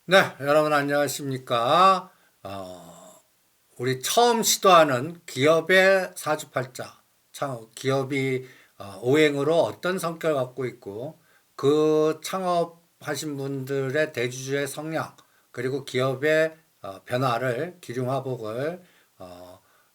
네, 여러분 안녕하십니까? 우리 처음 시도하는 기업의 사주팔자, 기업이 오행으로 어떤 성격을 갖고 있고, 그 창업하신 분들의 대주주의 성향, 그리고 기업의 변화를, 기륭화복을,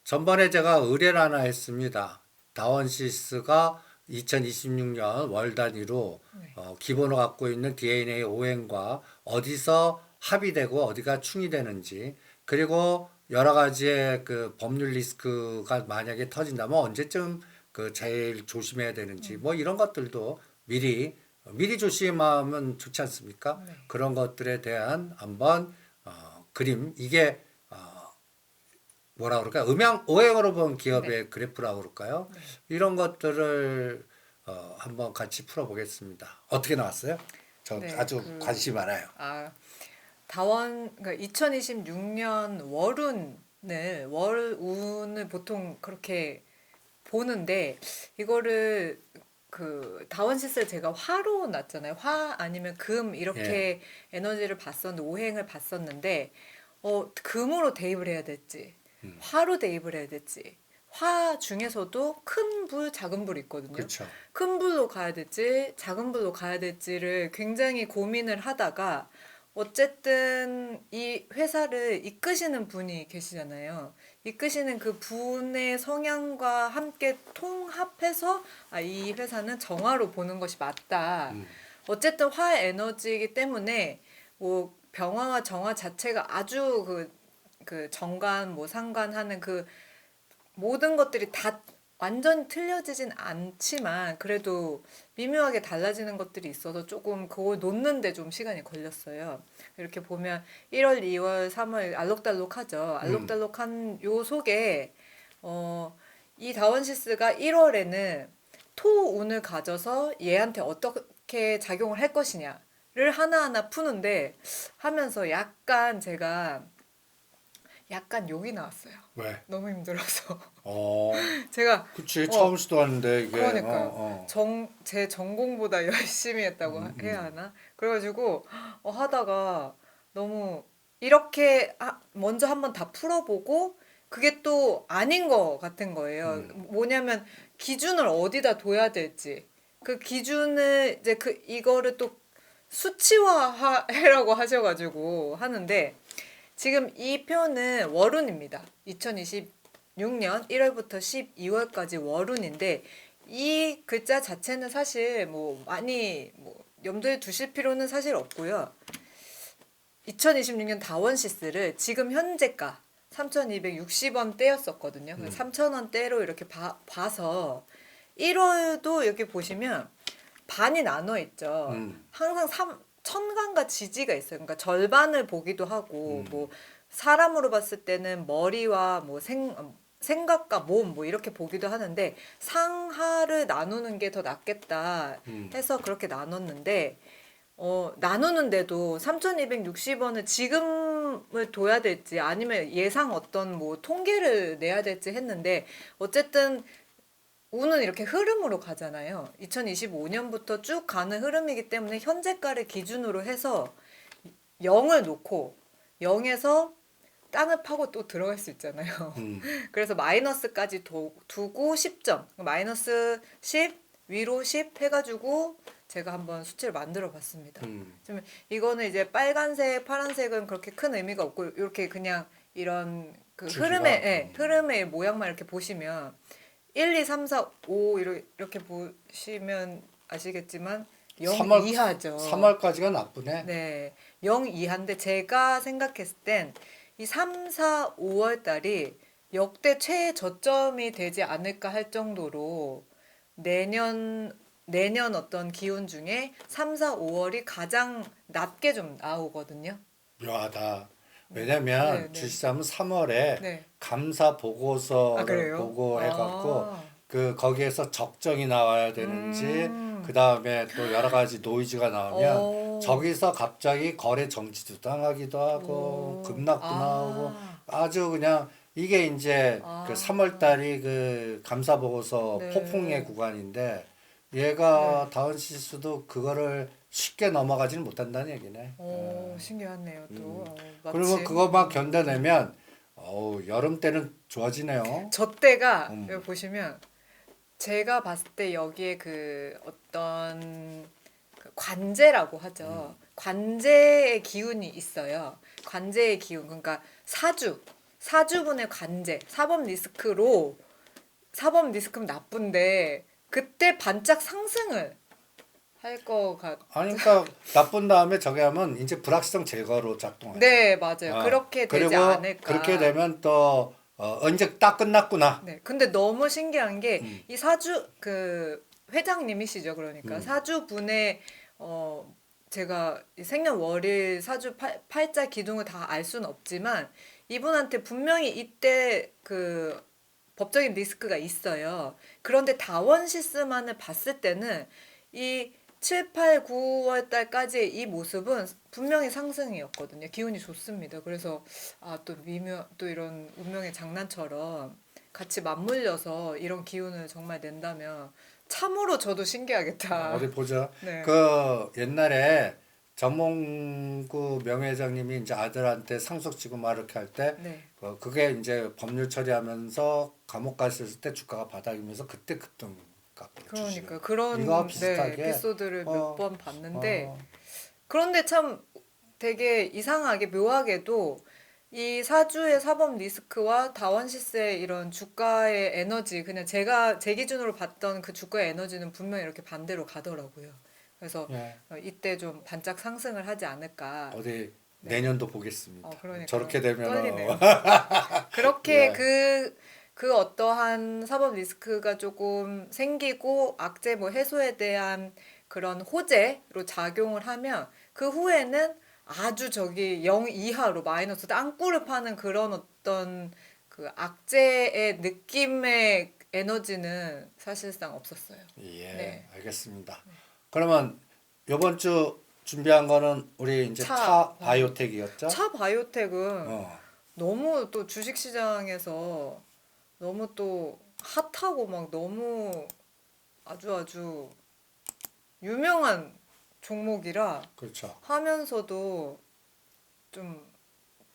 전번에 제가 의뢰를 하나 했습니다. 다원시스가 2026년 월 단위로 네. 기본으로 갖고 있는 DNA 오행과 어디서 합의되고 어디가 충이되는지, 그리고 여러 가지의 그 법률 리스크가 만약에 터진다면 언제쯤 그 제일 조심해야 되는지 뭐 이런 것들도 미리 조심하면 좋지 않습니까? 네. 그런 것들에 대한 한번 그림, 이게 뭐라 그럴까요? 오행으로 본 네. 기업의 그래프라고 그럴까요? 네. 이런 것들을 한번 같이 풀어보겠습니다. 어떻게 나왔어요? 저 네. 아주 관심 많아요. 그러니까 2026년 월운을 보통 그렇게 보는데, 이거를 다원시스를 제가 화로 놨잖아요. 화 아니면 금 예. 이렇게 에너지를 봤었는데, 오행을 봤었는데, 금으로 대입을 해야 될지, 화로 대입을 해야 될지, 화 중에서도 큰 불, 작은 불이 있거든요. 그렇죠. 큰 불로 가야 될지, 작은 불로 가야 될지를 굉장히 고민을 하다가, 어쨌든 이 회사를 이끄시는 분이 계시잖아요. 이끄시는 그 분의 성향과 함께 통합해서, 이 회사는 정화로 보는 것이 맞다. 어쨌든 화 에너지이기 때문에 뭐 병화와 정화 자체가 아주 그 정관 뭐 상관하는 그 모든 것들이 다 완전히 틀려지진 않지만, 그래도 미묘하게 달라지는 것들이 있어서 조금 그걸 놓는데 좀 시간이 걸렸어요. 이렇게 보면 1월, 2월, 3월 알록달록하죠. 음, 알록달록한 요 속에 이 다원시스가 1월에는 토운을 가져서 얘한테 어떻게 작용을 할 것이냐를 하나하나 푸는데, 하면서 약간 욕이 나왔어요. 왜? 너무 힘들어서. 어, 제가 그치. 어 처음 시도하는데 이게, 그러니까요. 제 전공보다 열심히 했다고 해야 음, 하나? 그래가지고 하다가 너무 이렇게 먼저 한번 다 풀어보고, 그게 또 아닌 것 같은 거예요. 뭐냐면 기준을 어디다 둬야 될지, 그 기준을 이제 이거를 또 수치화해라고 하셔가지고 하는데, 지금 이 표는 월운입니다. 2026년 1월부터 12월까지 월운인데, 이 글자 자체는 사실 뭐 많이 뭐 염두에 두실 필요는 사실 없고요. 2026년 다원시스를 지금 현재가 3,260원대였었거든요. 3,000원대로 이렇게 봐서 1월도 여기 보시면 반이 나눠 있죠. 음, 항상 천간과 지지가 있어요. 그러니까 절반을 보기도 하고, 뭐 사람으로 봤을 때는 머리와 뭐 생각과 몸 뭐 이렇게 보기도 하는데, 상하를 나누는 게 더 낫겠다 해서 그렇게 나눴는데, 나누는데도 3,260원을 지금을 둬야 될지 아니면 예상 어떤 뭐 통계를 내야 될지 했는데, 어쨌든 운은 이렇게 흐름으로 가잖아요. 2025년부터 쭉 가는 흐름이기 때문에 현재가를 기준으로 해서 0을 놓고 0에서 땅을 파고 또 들어갈 수 있잖아요. 음, 그래서 마이너스까지 두고 10점, 마이너스 10, 위로 10 해가지고 제가 한번 수치를 만들어 봤습니다. 음, 지금 이거는 이제 빨간색, 파란색은 그렇게 큰 의미가 없고, 이렇게 그냥 이런 그 주기가, 흐름의 모양만 이렇게 보시면 1, 2, 3, 4, 5 이렇게 보시면 아시겠지만 0 3월, 이하죠. 3월까지가 나쁘네. 네. 0 이하인데, 제가 생각했을 땐 이 3, 4, 5월 달이 역대 최저점이 되지 않을까 할 정도로, 내년 어떤 기운 중에 3, 4, 5월이 가장 낮게 좀 나오거든요. 묘하다. 네, 왜냐면 네. 주식사는 3월에 네. 감사 보고서를 그래요? 보고해갖고 그 거기에서 적정이 나와야 되는지 그 다음에 또 여러 가지 노이즈가 나오면 어, 저기서 갑자기 거래 정지도 당하기도 하고 오, 급락도 나오고 아주 그냥 이게 이제 그 아, 3월 달이 그 감사 보고서 폭풍의 네, 구간인데 네. 얘가 다운시스도 그거를 쉽게 넘어가지는 못한다는 얘기네. 오, 신기하네요 또. 그러면 그거만 견뎌내면 여름 때는 좋아지네요. 저 때가 음. 여기 보시면 제가 봤을 때 여기에 그 어떤 그 관제라고 하죠. 관제의 기운이 있어요. 관제의 기운. 그러니까 사주분의 관제. 사법 리스크는 나쁜데 그때 반짝 상승을 할 것 같. 아니 그러니까 나쁜 다음에 저게 하면 이제 불확실성 제거로 작동하죠. 네, 맞아요. 그렇게 되지 그리고 않을까. 그렇게 되면 또 언제 딱 끝났구나. 네. 근데 너무 신기한 게 음. 이 사주 그 회장님이시죠. 그러니까 음. 사주분의 제가 이 생년월일 사주 팔자 기둥을 다 알 수는 없지만 이분한테 분명히 이때 그 법적인 리스크가 있어요. 그런데 다원시스만을 봤을 때는 이 7, 8, 9월 달까지의 이 모습은 분명히 상승이었거든요. 기운이 좋습니다. 그래서 또 또 이런 운명의 장난처럼 같이 맞물려서 이런 기운을 정말 낸다면 참으로 저도 신기하겠다. 어디 보자. 네. 그 옛날에 정몽구 명예회장님이 이제 아들한테 상속지구 막 이렇게 할 때 네. 그게 이제 법률 처리하면서 감옥 갔을 때 주가가 바닥이면서 그때 급등 깎고 그러니까 주식을. 그런 이거 네, 비슷하게 에피소드를 몇 어, 번 봤는데 어, 그런데 참 되게 이상하게 묘하게도 이 사주의 사법 리스크와 다원시스의 이런 주가의 에너지 그냥 제가 제 기준으로 봤던 그 주가의 에너지는 분명히 이렇게 반대로 가더라고요. 그래서 예. 이때 좀 반짝 상승을 하지 않을까. 어디 네. 내년도 보겠습니다. 그러니까요. 저렇게 되면 떨리네요. 그렇게 예. 그 어떠한 사법 리스크가 조금 생기고 악재 뭐 해소에 대한 그런 호재로 작용을 하면 그 후에는 아주 저기 0 이하로 마이너스 땅굴을 파는 그런 어떤 그 악재의 느낌의 에너지는 사실상 없었어요. 예, 네. 알겠습니다. 그러면 이번 주 준비한 거는 우리 이제 차 바이오텍이었죠? 차 바이오텍은 어, 너무 또 주식시장에서 너무 또 핫하고 막 너무 아주 유명한 종목이라 그렇죠. 하면서도 좀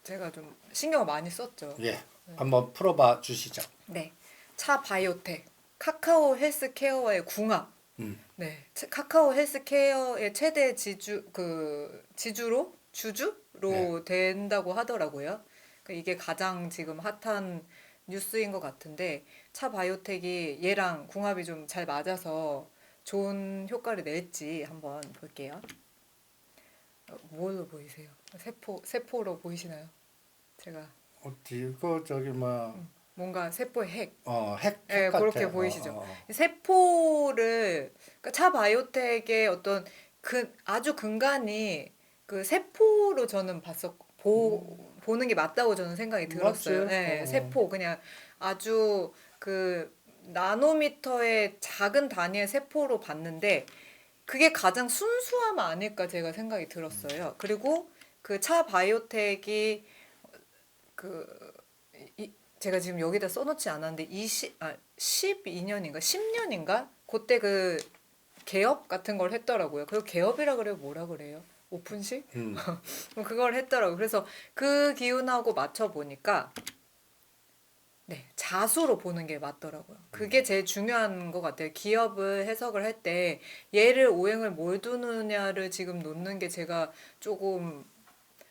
제가 좀 신경을 많이 썼죠. 예, 한번 풀어봐 주시죠. 네. 차 바이오텍, 카카오 헬스케어와의 궁합. 음, 네. 카카오 헬스케어의 최대 주주로 네, 된다고 하더라고요. 이게 가장 지금 핫한 뉴스인 것 같은데 차 바이오텍이 얘랑 궁합이 좀 잘 맞아서 좋은 효과를 낼지 한번 볼게요. 뭘로 보이세요? 세포로 보이시나요? 제가 어디 그 저기 뭐 뭔가 세포의 핵. 핵 네, 같아. 그렇게 보이시죠? 세포를 그러니까 차 바이오텍의 어떤 그 아주 근간이 그 세포로 저는 보는 게 맞다고 저는 생각이 들었어요. 맞지? 네, 세포 그냥 아주 그 나노미터의 작은 단위의 세포로 봤는데 그게 가장 순수함 아닐까 제가 생각이 들었어요. 그리고 그 차 바이오텍이 그 제가 지금 여기다 써놓지 않았는데 12년인가 10년인가 그때 그 개업 같은 걸 했더라고요. 그거 개업이라 그래요? 뭐라 그래요? 오픈식? 음, 그걸 했더라고요. 그래서 그 기운하고 맞춰 보니까 네, 자수로 보는 게 맞더라고요. 그게 제일 중요한 것 같아요. 기업을 해석을 할 때 얘를 오행을 뭘 두느냐를 지금 놓는 게 제가 조금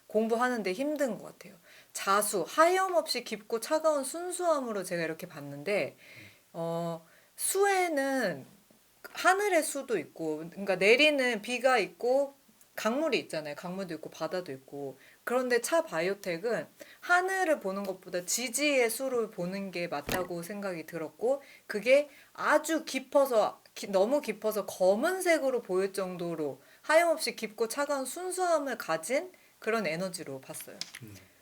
공부하는데 힘든 것 같아요. 자수, 하염없이 깊고 차가운 순수함으로 제가 이렇게 봤는데, 수에는 하늘의 수도 있고, 그러니까 내리는 비가 있고, 강물이 있잖아요. 강물도 있고, 바다도 있고. 그런데 차 바이오텍은 하늘을 보는 것보다 지지의 수를 보는 게 맞다고 생각이 들었고, 그게 아주 너무 깊어서 검은색으로 보일 정도로 하염없이 깊고 차가운 순수함을 가진 그런 에너지로 봤어요.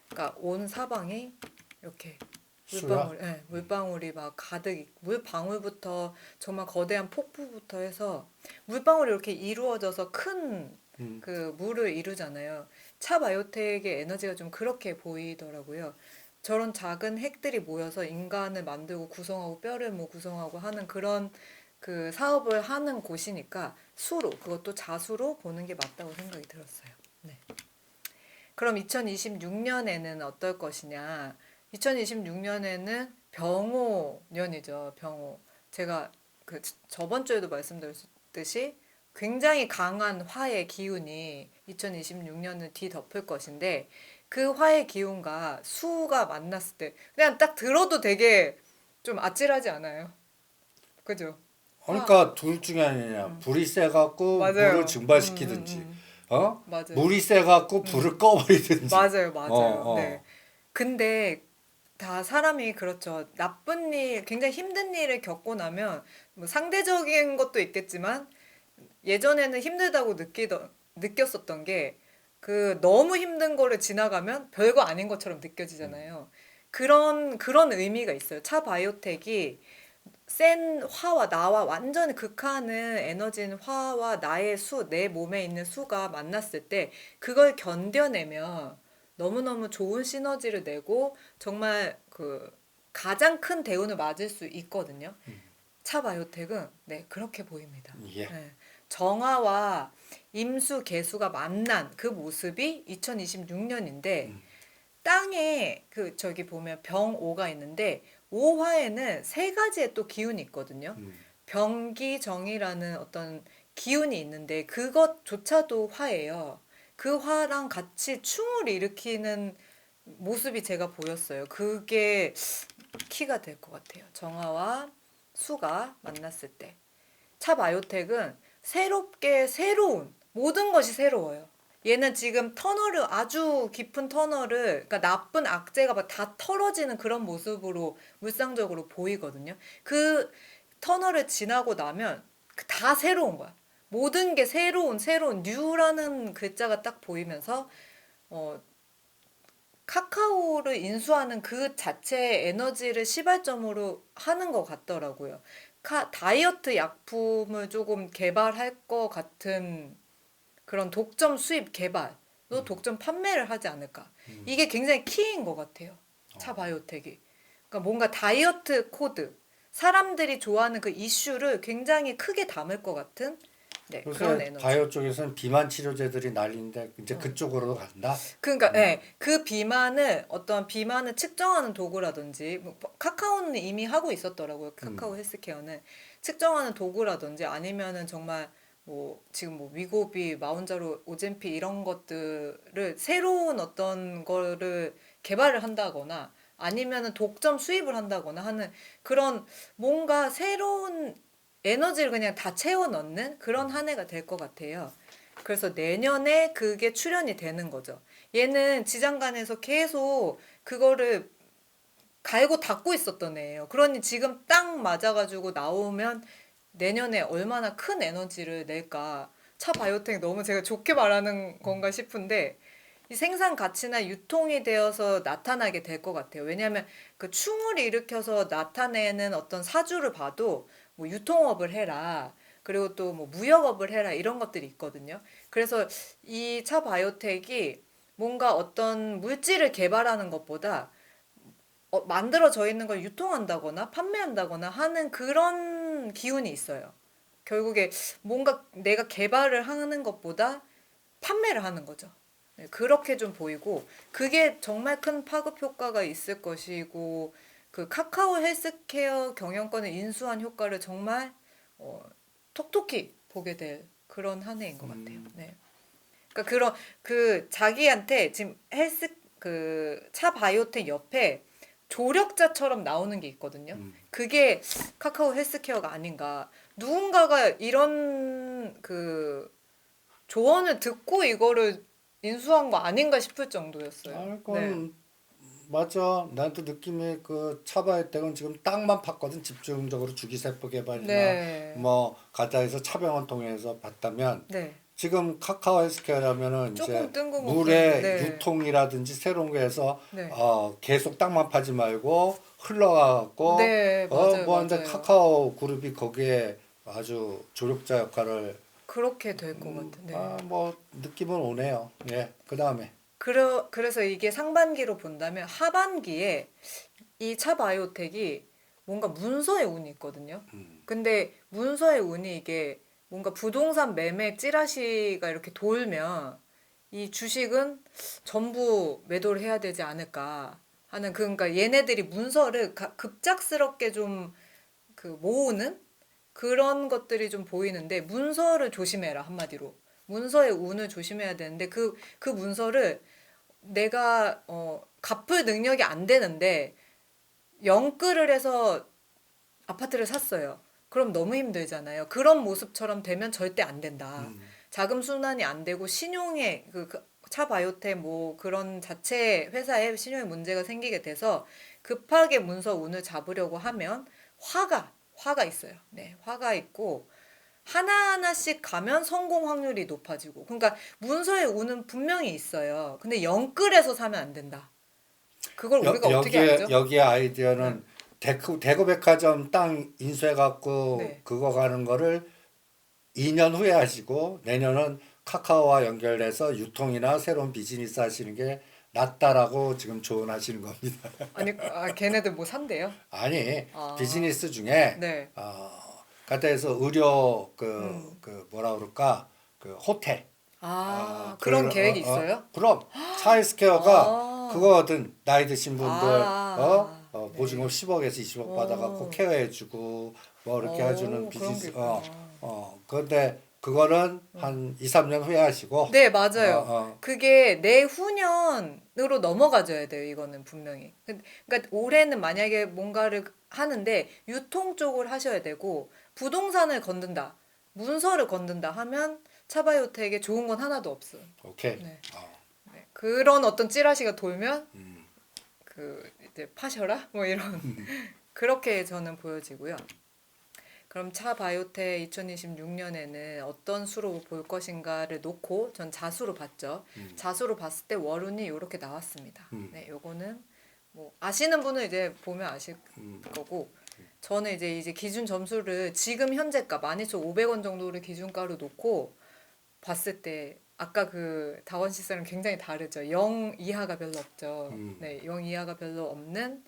그러니까 온 사방이 이렇게 수야? 물방울이 막 가득 물방울부터 정말 거대한 폭포부터 해서 물방울이 이렇게 이루어져서 큰 그 물을 이루잖아요. 차 바이오텍의 에너지가 좀 그렇게 보이더라고요. 저런 작은 핵들이 모여서 인간을 만들고 구성하고 뼈를 뭐 구성하고 하는 그런 그 사업을 하는 곳이니까 수로 그것도 자수로 보는 게 맞다고 생각이 들었어요. 네. 그럼 2026년에는 어떨 것이냐? 2026년에는 병호년이죠. 병호. 제가 그 저번 주에도 말씀드렸듯이 굉장히 강한 화의 기운이 2026년을 뒤덮을 것인데 그 화의 기운과 수가 만났을 때 그냥 딱 들어도 되게 좀 아찔하지 않아요? 그죠? 화. 그러니까 둘 중에 하나냐. 불이 세갖고 물을 맞아요. 증발시키든지, 맞아요. 물이 세갖고 불을 꺼버리든지. 맞아요, 어, 맞아요. 네. 어. 근데 다 사람이 그렇죠. 나쁜 일, 굉장히 힘든 일을 겪고 나면 뭐 상대적인 것도 있겠지만 예전에는 힘들다고 느꼈었던 게 그 너무 힘든 거를 지나가면 별거 아닌 것처럼 느껴지잖아요. 그런 의미가 있어요. 차 바이오텍이 센 화와 나와 완전히 극하는 에너지인 화와 나의 수, 내 몸에 있는 수가 만났을 때 그걸 견뎌내면 너무너무 좋은 시너지를 내고 정말 그 가장 큰 대운을 맞을 수 있거든요. 차 바이오텍은 네, 그렇게 보입니다. 예. 네. 정화와 임수 개수가 만난 그 모습이 2026년인데 땅에 그 저기 보면 병오가 있는데 오화에는 세 가지의 또 기운이 있거든요. 음. 병기정이라는 어떤 기운이 있는데 그것조차도 화예요. 그 화랑 같이 충을 일으키는 모습이 제가 보였어요. 그게 키가 될 것 같아요. 정화와 수가 만났을 때. 차 바이오텍은 새롭게 새로운 모든 것이 새로워요. 얘는 지금 터널을 아주 깊은 터널을 그러니까 나쁜 악재가 막 다 털어지는 그런 모습으로 물상적으로 보이거든요. 그 터널을 지나고 나면 다 새로운 거야. 모든 게 새로운 뉴라는 글자가 딱 보이면서 어, 카카오를 인수하는 그 자체의 에너지를 시발점으로 하는 것 같더라고요. 다이어트 약품을 조금 개발할 것 같은 그런 독점 수입 개발로 독점 판매를 하지 않을까. 이게 굉장히 키인 것 같아요. 차 바이오텍이. 그러니까 뭔가 다이어트 코드, 사람들이 좋아하는 그 이슈를 굉장히 크게 담을 것 같은 네, 그런 요새 에너지. 바이오 쪽에서는 비만 치료제들이 난리인데 이제 그쪽으로 간다. 그러니까 네, 그 비만을 어떤 비만을 측정하는 도구라든지 뭐 카카오는 이미 하고 있었더라고요. 카카오 헬스케어는 측정하는 도구라든지 아니면은 정말 뭐 지금 뭐 위고비, 마운자로, 오젬피 이런 것들을 새로운 어떤 거를 개발을 한다거나 아니면은 독점 수입을 한다거나 하는 그런 뭔가 새로운 에너지를 그냥 다 채워 넣는 그런 한 해가 될 것 같아요. 그래서 내년에 그게 출연이 되는 거죠. 얘는 지장간에서 계속 그거를 갈고 닦고 있었던 애예요. 그러니 지금 딱 맞아가지고 나오면 내년에 얼마나 큰 에너지를 낼까. 차 바이오텍 너무 제가 좋게 말하는 건가 싶은데 이 생산 가치나 유통이 되어서 나타나게 될 것 같아요. 왜냐하면 그 충을 일으켜서 나타내는 어떤 사주를 봐도 뭐 유통업을 해라. 그리고 또 뭐 무역업을 해라. 이런 것들이 있거든요. 그래서 이 차 바이오텍이 뭔가 어떤 물질을 개발하는 것보다 만들어져 있는 걸 유통한다거나 판매한다거나 하는 그런 기운이 있어요. 결국에 뭔가 내가 개발을 하는 것보다 판매를 하는 거죠. 네, 그렇게 좀 보이고 그게 정말 큰 파급 효과가 있을 것이고 그 카카오 헬스케어 경영권을 인수한 효과를 정말 어, 톡톡히 보게 될 그런 한 해인 것 같아요. 네. 그러니까 그런 그 자기한테 지금 헬스 그 차 바이오텍 옆에 조력자처럼 나오는 게 있거든요. 그게 카카오 헬스케어가 아닌가. 누군가가 이런 그 조언을 듣고 이거를 인수한 거 아닌가 싶을 정도였어요. 아, 네. 그건 맞아. 나도 느낌이 그 차바이오텍은 지금 땅만 팠거든. 집중적으로 주기세포 개발이나 네. 뭐 가다에서 차병원 통해서 봤다면 네. 지금 카카오 헬스케어라면은 조금 이제 뜬금없는데. 물의 네. 유통이라든지 새로운 거 해서 네. 계속 땅만 파지 말고 흘러가고 네, 맞아요, 뭐 근데 맞아요. 카카오 그룹이 거기에 아주 조력자 역할을 그렇게 될 것 같아. 네. 뭐 느낌은 오네요. 예. 그다음에 그래서 이게 상반기로 본다면 하반기에 이 차바이오텍이 뭔가 문서의 운이 있거든요. 음. 근데 문서의 운이 이게 뭔가 부동산 매매 찌라시가 이렇게 돌면 이 주식은 전부 매도를 해야 되지 않을까 하는 그러니까 얘네들이 문서를 급작스럽게 좀 그 모으는 그런 것들이 좀 보이는데 문서를 조심해라 한마디로 문서의 운을 조심해야 되는데 그 문서를 내가 갚을 능력이 안 되는데 영끌을 해서 아파트를 샀어요. 그럼 너무 힘들잖아요. 그런 모습처럼 되면 절대 안 된다. 음. 자금 순환이 안 되고 신용에 차바이오텍 뭐 그런 자체 회사에 신용에 문제가 생기게 돼서 급하게 문서 운을 잡으려고 하면 화가 있어요. 네, 화가 있고 하나하나씩 가면 성공 확률이 높아지고. 그러니까 문서의 운은 분명히 있어요. 근데 영끌에서 사면 안 된다. 그걸 우리가 어떻게 알죠? 여기에 네. 아이디어는 대구백화점 땅 인수해갖고 네. 그거 가는 거를 2년 후에 하시고 내년은 카카오와 연결해서 유통이나 새로운 비즈니스 하시는 게 낫다라고 지금 조언하시는 겁니다. 아니, 걔네들 뭐 산대요? 아니 아, 비즈니스 중에 네. 갖다 해서 의료 음. 그 뭐라 그럴까 그 호텔 그런 계획이 있어요? 그럼 차일스케어가 아, 그거거든. 나이 드신 분들 보증금 네. 10억에서 20억 받아갖고 어, 케어해주고 뭐 이렇게 해주는 그런 게 비즈니스 있구나. 그런데 그거는 한 2, 3년 후에 하시고 네, 맞아요. 그게 내후년으로 넘어가줘야 돼요, 이거는 분명히. 그러니까 올해는 만약에 뭔가를 하는데 유통 쪽을 하셔야 되고 부동산을 건든다, 문서를 건든다 하면 차바이오텍에 좋은 건 하나도 없어요. 오케이. 네. 어, 네. 그런 어떤 찌라시가 돌면 음, 이제 파셔라 뭐 이런 그렇게 저는 보여지고요. 그럼 차바이오텍 2026년에는 어떤 수로 볼 것인가를 놓고 전 자수로 봤죠. 자수로 봤을 때 월운이 이렇게 나왔습니다. 음, 네, 요거는 뭐 아시는 분은 이제 보면 아실 음, 거고 저는 이제 기준 점수를 지금 현재가 12,500원 정도를 기준가로 놓고 봤을 때 아까 그 다원 시세랑 굉장히 다르죠. 0 이하가 별로 없죠. 음, 네, 0 이하가 별로 없는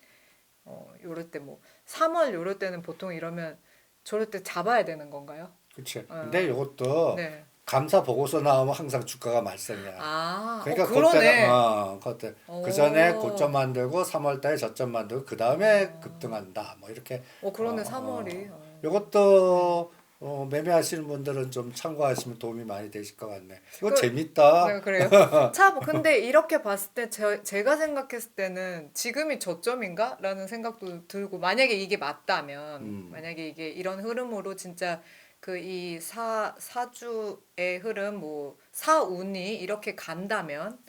요럴 때 뭐 3월 요럴 때는 보통 이러면 저럴 때 잡아야 되는 건가요? 그치. 근데 어, 이것도 네. 감사 보고서 나오면 항상 주가가 말썽이야. 그러니까 그때는 그러네. 그때 그 전에 고점 어, 만들고 3월 달에 저점 만들고 그 다음에 급등한다. 뭐 이렇게 그러네 3월이. 이것도 매매하시는 분들은 좀 참고하시면 도움이 많이 되실 것 같네. 이거 그, 재밌다. 네, 그래요. 근데 이렇게 봤을 때 제가 생각했을 때는 지금이 저점인가? 라는 생각도 들고, 만약에 이게 맞다면, 음, 만약에 이게 이런 흐름으로 진짜 그 이 사주의 흐름, 뭐, 사운이 이렇게 간다면,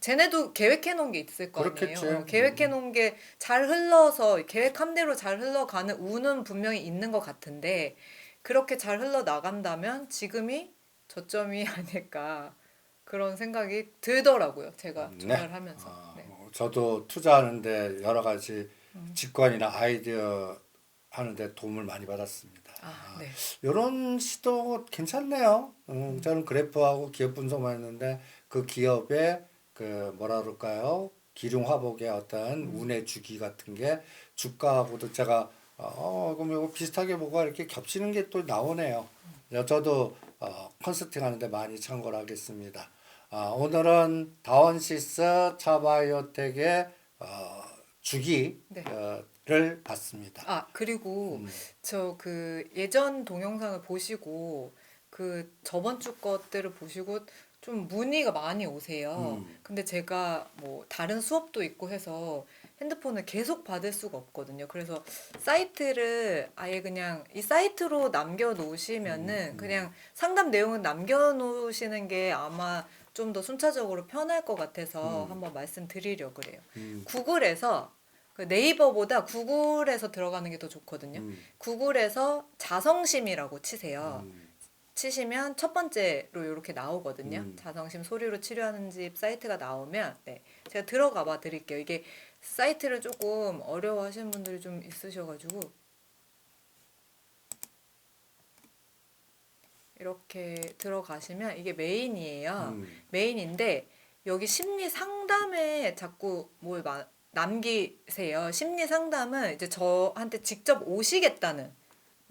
쟤네도 계획해 놓은 게 있을 거 아니에요. 그렇겠지. 계획해 놓은 게 잘 흘러서, 계획한 대로 잘 흘러가는 운은 분명히 있는 것 같은데, 그렇게 잘 흘러나간다면 지금이 저점이 아닐까. 그런 생각이 들더라고요. 제가 네. 투자를 하면서. 네. 저도 투자하는데 여러 가지 직관이나 아이디어 하는데 도움을 많이 받았습니다. 네. 이런 시도 괜찮네요. 저는 그래프하고 기업 분석만 했는데 그 기업의 그 뭐라 그럴까요? 기륭화복의 어떤 운의 주기 같은 게 주가하고도 제가 그럼 이거 비슷하게 뭐가 이렇게 겹치는 게 또 나오네요. 저도 컨설팅 하는데 많이 참고를 하겠습니다. 오늘은 다원시스 차바이오텍의 네. 주기를 봤습니다. 그리고 음, 저 그 예전 동영상을 보시고 그 저번 주 것들을 보시고 좀 문의가 많이 오세요. 음, 근데 제가 뭐 다른 수업도 있고 해서 핸드폰을 계속 받을 수가 없거든요. 그래서 사이트를 아예 그냥 이 사이트로 남겨 놓으시면은 음. 그냥 상담 내용은 남겨 놓으시는 게 아마 좀 더 순차적으로 편할 것 같아서 음, 한번 말씀드리려고 그래요. 음, 구글에서 그 네이버보다 구글에서 들어가는 게 더 좋거든요. 음, 구글에서 자성심이라고 치세요. 음, 치시면 첫 번째로 이렇게 나오거든요. 음. 자성심 소리로 치료하는 집 사이트가 나오면 네, 제가 들어가 봐 드릴게요. 이게 사이트를 조금 어려워하시는 분들이 좀 있으셔가지고 이렇게 들어가시면 이게 메인이에요. 음. 메인인데 여기 심리 상담에 자꾸 남기세요. 심리 상담은 이제 저한테 직접 오시겠다는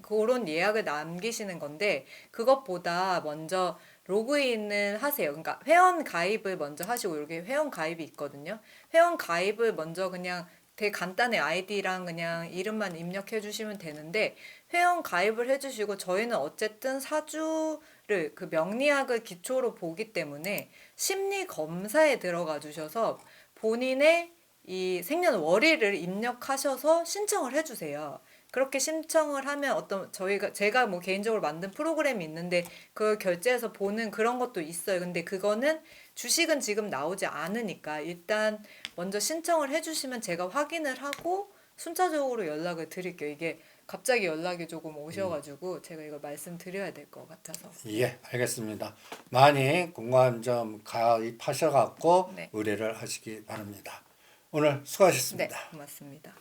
그런 예약을 남기시는 건데 그것보다 먼저 로그인을 하세요. 그러니까 회원 가입을 먼저 하시고 이렇게 회원 가입이 있거든요. 회원 가입을 먼저 그냥 되게 간단해 아이디랑 그냥 이름만 입력해 주시면 되는데 회원 가입을 해 주시고 저희는 어쨌든 사주를 그 명리학을 기초로 보기 때문에 심리 검사에 들어가 주셔서 본인의 이 생년월일을 입력하셔서 신청을 해 주세요. 그렇게 신청을 하면 어떤 제가 뭐 개인적으로 만든 프로그램이 있는데 그걸 결제해서 보는 그런 것도 있어요. 근데 그거는 주식은 지금 나오지 않으니까 일단 먼저 신청을 해주시면 제가 확인을 하고 순차적으로 연락을 드릴게요. 이게 갑자기 연락이 조금 오셔가지고 제가 이걸 말씀드려야 될 것 같아서. 예, 알겠습니다. 많이 공관점 가입하셔갖고 네. 의뢰를 하시기 바랍니다. 오늘 네, 수고하셨습니다. 고맙습니다.